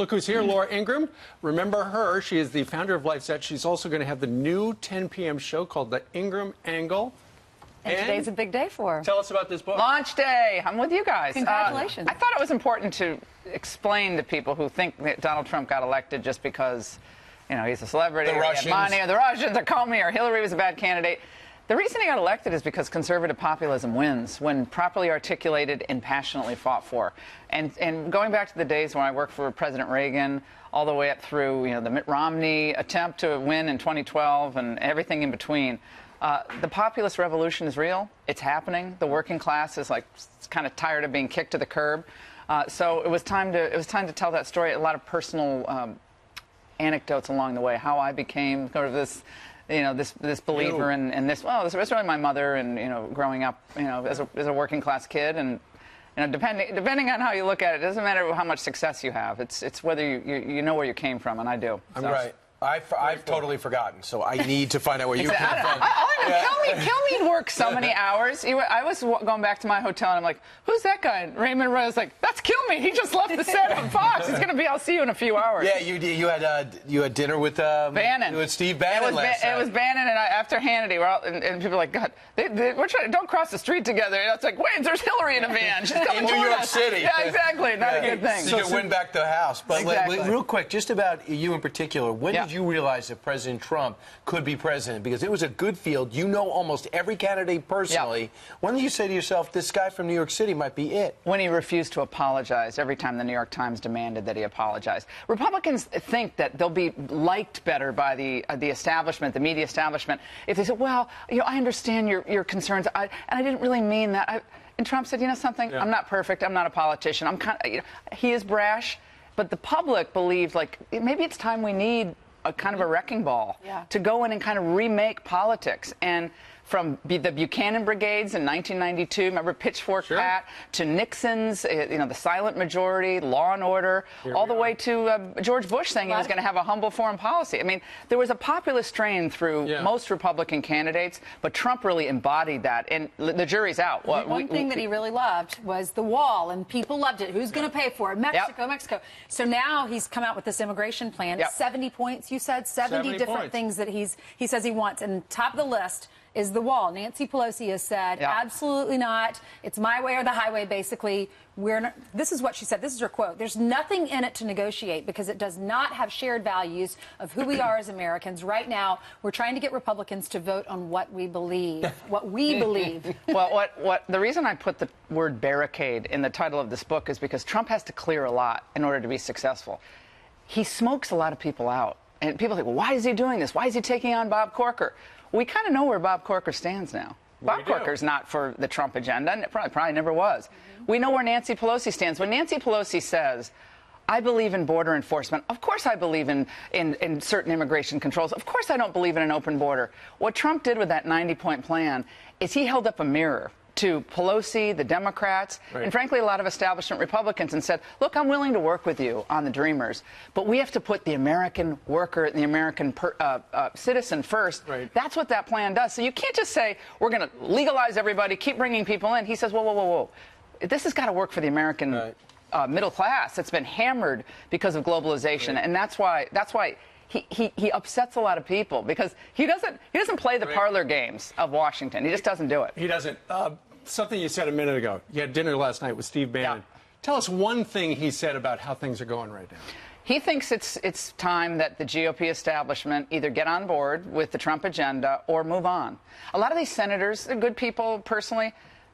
Look who's here, Laura Ingraham. Remember her. She is the founder of LifeSet. She's also going to have the new 10 p.m. show called The Ingraham Angle. And today's a big day for her. Tell us about this book. Launch day. I'm with you guys. Congratulations. I thought it was important to explain to people who think that Donald Trump got elected just because, you know, he's a celebrity, the or Russians. He had money, or the Russians, or Comey, or Hillary was a bad candidate. The reason he got elected is because conservative populism wins when properly articulated and passionately fought for. And going back to the days when I worked for President Reagan, all the way up through, you know, the Mitt Romney attempt to win in 2012 and everything in between, the populist revolution is real. It's happening. The working class is like kind of tired of being kicked to the curb. So it was time to tell that story. A lot of personal anecdotes along the way. How I became sort of this, you know, this believer in this. Well, this was really my mother, and you know, growing up, you know, as a working class kid, and you know, depending on how you look at it, it doesn't matter how much success you have. It's whether you know where you came from, and I do. I'm right. I've totally forgotten, so I need to find out where you came from. Kilmeade worked so many hours. I was going back to my hotel, and I'm like, who's that guy? And Raymond Rose like, that's Kilmeade. He just left the set on Fox. He's going to be, I'll see you in a few hours. Yeah, you had dinner with Bannon. With Steve Bannon last night. It was Bannon, and after Hannity, and people are like, God, we're trying, don't cross the street together. And it's like, wait, there's Hillary in a van. She's coming in New York City. Yeah, exactly. Not a good thing. So you can win back the House. But exactly. real quick, just about you in particular, when did you realize that President Trump could be president? Because it was a good field. You know almost every candidate personally. Yeah. When did you say to yourself, this guy from New York City might be it? When he refused to apologize every time the New York Times demanded that he apologize. Republicans think that they'll be liked better by the establishment, the media establishment, if they say, well, you know, I understand your concerns, and I didn't really mean that. And Trump said, you know something, I'm not perfect, I'm not a politician. I'm kind of, you know, he is brash, but the public believed, like, maybe it's time we need a kind of a wrecking ball to go in and kind of remake politics. And from the Buchanan Brigades in 1992, remember Pitchfork Pat, to Nixon's, you know, the silent majority, Law and Order, all the way to George Bush saying he was going to have a humble foreign policy. I mean, there was a populist strain through most Republican candidates, but Trump really embodied that, and the jury's out. One thing that he really loved was the wall, and people loved it. Who's going to pay for it? Mexico, Mexico. So now he's come out with this immigration plan. 70 points, you said? 70 different things that he says he wants, and top of the list is the wall. Nancy Pelosi has said, absolutely not. It's my way or the highway, basically. This is what she said. This is her quote. There's nothing in it to negotiate because it does not have shared values of who we are as Americans. Right now, we're trying to get Republicans to vote on what we believe, what we believe. Well, the reason I put the word barricade in the title of this book is because Trump has to clear a lot in order to be successful. He smokes a lot of people out. And people think, well, why is he doing this? Why is he taking on Bob Corker? We kind of know where Bob Corker stands now. Bob Corker's not for the Trump agenda, and probably never was. We know where Nancy Pelosi stands. When Nancy Pelosi says, I believe in border enforcement, of course I believe in certain immigration controls. Of course I don't believe in an open border. What Trump did with that 90-point plan is he held up a mirror to Pelosi, the Democrats, and frankly a lot of establishment Republicans, and said, look, I'm willing to work with you on the Dreamers, but we have to put the American worker, the American citizen first. That's what that plan does. So you can't just say, we're going to legalize everybody, keep bringing people in. He says, whoa, whoa, whoa, whoa. This has got to work for the American middle class. It's been hammered because of globalization, and that's why he upsets a lot of people, because he doesn't play the parlor games of Washington. He just doesn't do it. He doesn't. Something you said a minute ago. You had dinner last night with Steve Bannon. Tell us one thing he said about how things are going right now. He thinks it's time that the GOP establishment either get on board with the Trump agenda or move on. A lot of these senators, they're good people personally.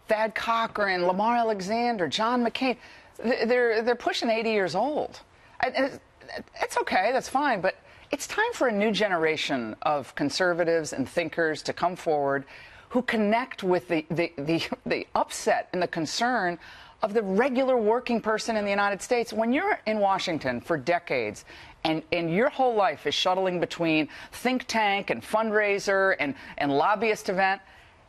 Thad Cochran, Lamar Alexander, John McCain, they're pushing 80 years old. It's okay, that's fine, but it's time for a new generation of conservatives and thinkers to come forward who connect with the upset and the concern of the regular working person in the United States. When you're in Washington for decades and your whole life is shuttling between think tank and fundraiser and lobbyist event,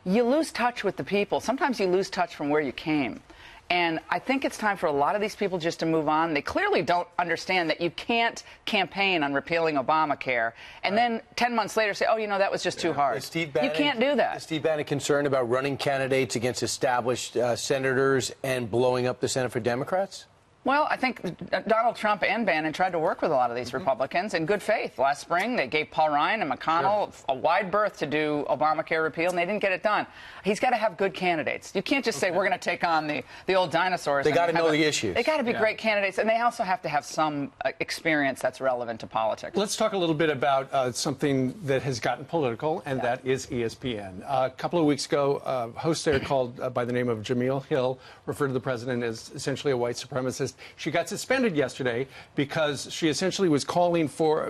you lose touch with the people. Sometimes you lose touch from where you came. And I think it's time for a lot of these people just to move on. They clearly don't understand that you can't campaign on repealing Obamacare and then 10 months later say, oh, you know, that was just too hard. You can't do that. Is Steve Bannon concerned about running candidates against established senators and blowing up the Senate for Democrats? Well, I think Donald Trump and Bannon tried to work with a lot of these Republicans in good faith. Last spring, they gave Paul Ryan and McConnell a wide berth to do Obamacare repeal, and they didn't get it done. He's got to have good candidates. You can't just say we're going to take on the old dinosaurs. They got to know the issues. They got to be great candidates, and they also have to have some experience that's relevant to politics. Let's talk a little bit about something that has gotten political, and that is ESPN. A couple of weeks ago, a host there called by the name of Jamil Hill referred to the president as essentially a white supremacist. She got suspended yesterday because she essentially was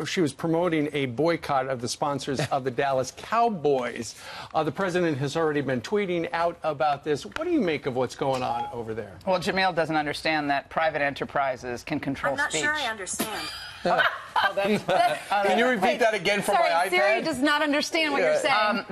she was promoting a boycott of the sponsors of the Dallas Cowboys. The president has already been tweeting out about this. What do you make of what's going on over there? Well, Jamil doesn't understand that private enterprises can control speech. I'm not sure I understand. Can you repeat that again for my iPad? Siri does not understand what you're saying.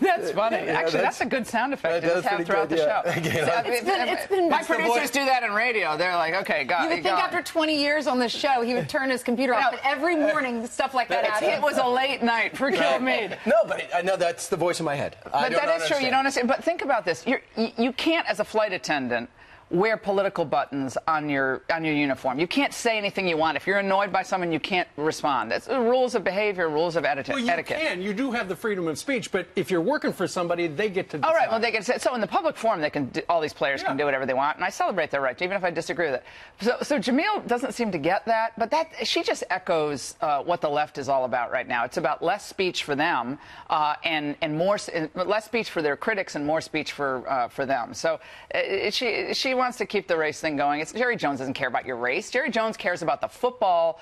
That's funny. Actually, that's a good sound effect to just have throughout the show. It's been my producers do that in radio. They're like, okay, you would think after 20 years on this show, he would turn his computer off. But every morning, stuff like that happens. It was a late night for Kilmeade. No, but I know that's the voice in my head. But that is true. You don't understand. But think about this. You can't, as a flight attendant, wear political buttons on your uniform. You can't say anything you want. If you're annoyed by someone, you can't respond. It's rules of behavior, rules of etiquette. Well, you can. You do have the freedom of speech, but if you're working for somebody, they get to decide. All right. Well, they can say so in the public forum. They can. All these players can do whatever they want, and I celebrate their right, even if I disagree with it. So Jamil doesn't seem to get that, but she just echoes what the left is all about right now. It's about less speech for them and less speech for their critics and more speech for them. So she wants to keep the race thing going. Jerry Jones doesn't care about your race. Jerry Jones cares about the football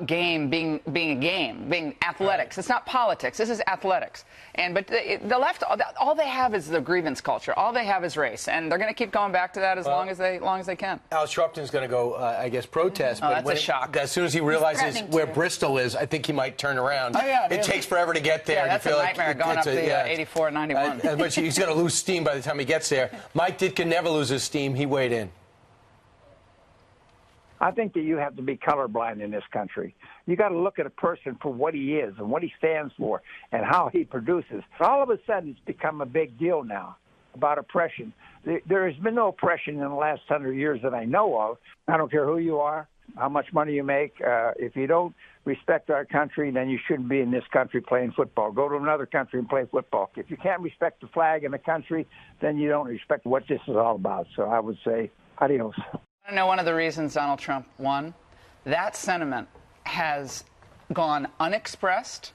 game being a game, being athletics. It's not politics. This is athletics. But the left, all they have is the grievance culture. All they have is race, and they're going to keep going back to that as long as they can. Al Sharpton's going to go, I guess, protest. But that's a shock. As soon as he realizes where Bristol is, I think he might turn around. It takes forever to get there. Yeah, that's a nightmare going up the 84 and 91. But he's going to lose steam by the time he gets there. Mike Ditka never loses steam. He weighed in. I think that you have to be colorblind in this country. You got to look at a person for what he is and what he stands for and how he produces. All of a sudden, it's become a big deal now about oppression. There has been no oppression in the last 100 years that I know of. I don't care who you are, how much money you make. If you don't respect our country, then you shouldn't be in this country playing football. Go to another country and play football. If you can't respect the flag in the country, then you don't respect what this is all about. So I would say adios. I know one of the reasons Donald Trump won. That sentiment has gone unexpressed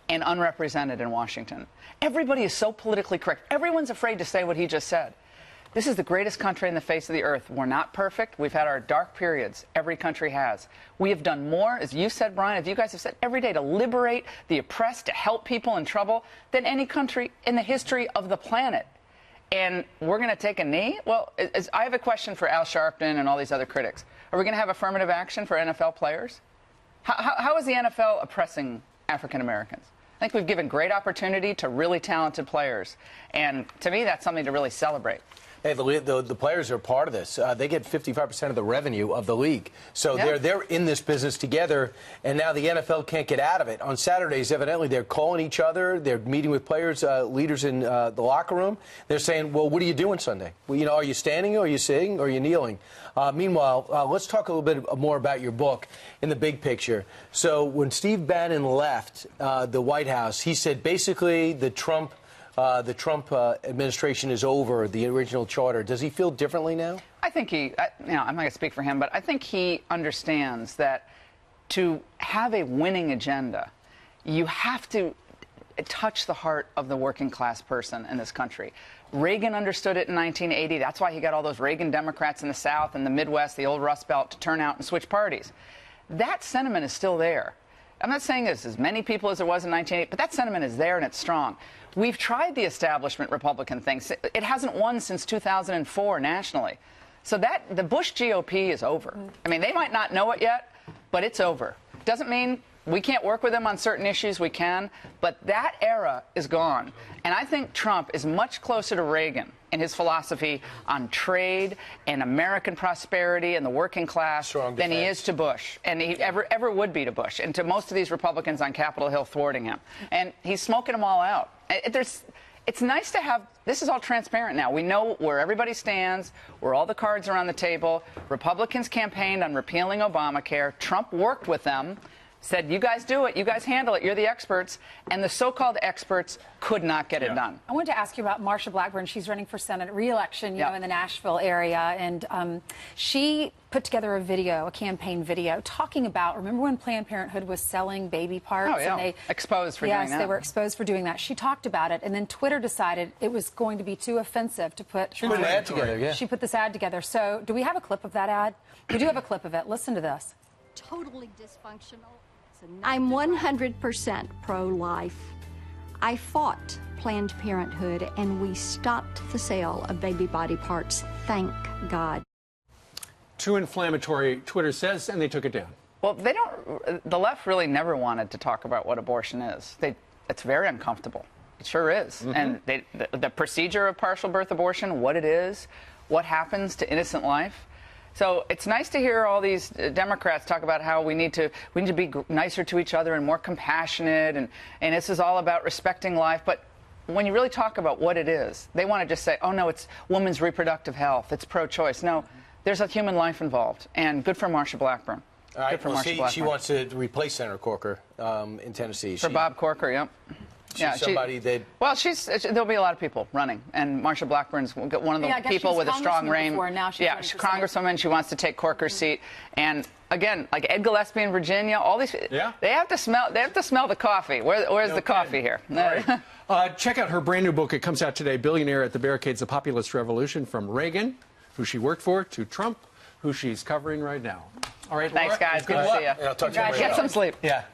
and unrepresented in Washington. Everybody is so politically correct. Everyone's afraid to say what he just said. This is the greatest country on the face of the earth. We're not perfect. We've had our dark periods. Every country has. We have done more, as you said, Brian, as you guys have said, every day to liberate the oppressed, to help people in trouble, than any country in the history of the planet. And we're going to take a knee? Well, I have a question for Al Sharpton and all these other critics. Are we going to have affirmative action for NFL players? How is the NFL oppressing African Americans? I think we've given great opportunity to really talented players. And to me, that's something to really celebrate. Hey, the players are part of this. They get 55% of the revenue of the league. So they're in this business together, and now the NFL can't get out of it. On Saturdays, evidently, they're calling each other. They're meeting with players, leaders in the locker room. They're saying, well, what are you doing Sunday? Well, are you standing, or are you sitting, or are you kneeling? Meanwhile, let's talk a little bit more about your book in the big picture. So when Steve Bannon left the White House, he said basically the Trump administration is over the original charter. Does he feel differently now? I think I'm not going to speak for him, but I think he understands that to have a winning agenda, you have to touch the heart of the working class person in this country. Reagan understood it in 1980. That's why he got all those Reagan Democrats in the South and the Midwest, the old Rust Belt, to turn out and switch parties. That sentiment is still there. I'm not saying there's as many people as there was in 1980, but that sentiment is there and it's strong. We've tried the establishment Republican thing. It hasn't won since 2004 nationally. So the Bush GOP is over. I mean, they might not know it yet, but it's over. Doesn't mean we can't work with them on certain issues. We can. But that era is gone. And I think Trump is much closer to Reagan in his philosophy on trade and American prosperity and the working class than he is to Bush. And he ever would be to Bush and to most of these Republicans on Capitol Hill thwarting him. And he's smoking them all out. it's nice to have, this is all transparent now. We know where everybody stands, where all the cards are on the table. Republicans campaigned on repealing Obamacare. Trump worked with them, said, you guys do it, you guys handle it, you're the experts. And the so-called experts could not get it done. I wanted to ask you about Marsha Blackburn. She's running for Senate re-election, you know, in the Nashville area. And she put together a video, a campaign video, talking about, remember when Planned Parenthood was selling baby parts? Oh, yeah. And they, exposed for doing that. Yes, they were exposed for doing that. She talked about it, and then Twitter decided it was going to be too offensive to put... She put an ad together, yeah. She put this ad together. So do we have a clip of that ad? We do have a clip of it. Listen to this. Totally dysfunctional. I'm 100% pro-life. I fought Planned Parenthood, and we stopped the sale of baby body parts. Thank God. Too inflammatory, Twitter says, and they took it down. Well, they don't. The left really never wanted to talk about what abortion is. It's very uncomfortable. It sure is. And the procedure of partial birth abortion, what it is, what happens to innocent life. So it's nice to hear all these Democrats talk about how we need to be nicer to each other and more compassionate, and this is all about respecting life. But when you really talk about what it is, they want to just say, oh, no, it's women's reproductive health, it's pro-choice. No, there's a human life involved, and good for Marsha Blackburn. All right, well, she wants to replace Senator Corker in Tennessee. For Bob Corker, yep. She's somebody that... Well, there'll be a lot of people running, and Marsha Blackburn's one of the people with a strong reign. Yeah, she's Congresswoman. She wants to take Corker's seat. And again, like Ed Gillespie in Virginia, all these, they have to smell the coffee. Where's the coffee here? Right. Check out her brand new book. It comes out today, Billionaire at the Barricades, The Populist Revolution, from Reagan, who she worked for, to Trump, who she's covering right now. All right, thanks, Laura, guys. Good to see you. I'll talk to you later. Get some sleep. Yeah.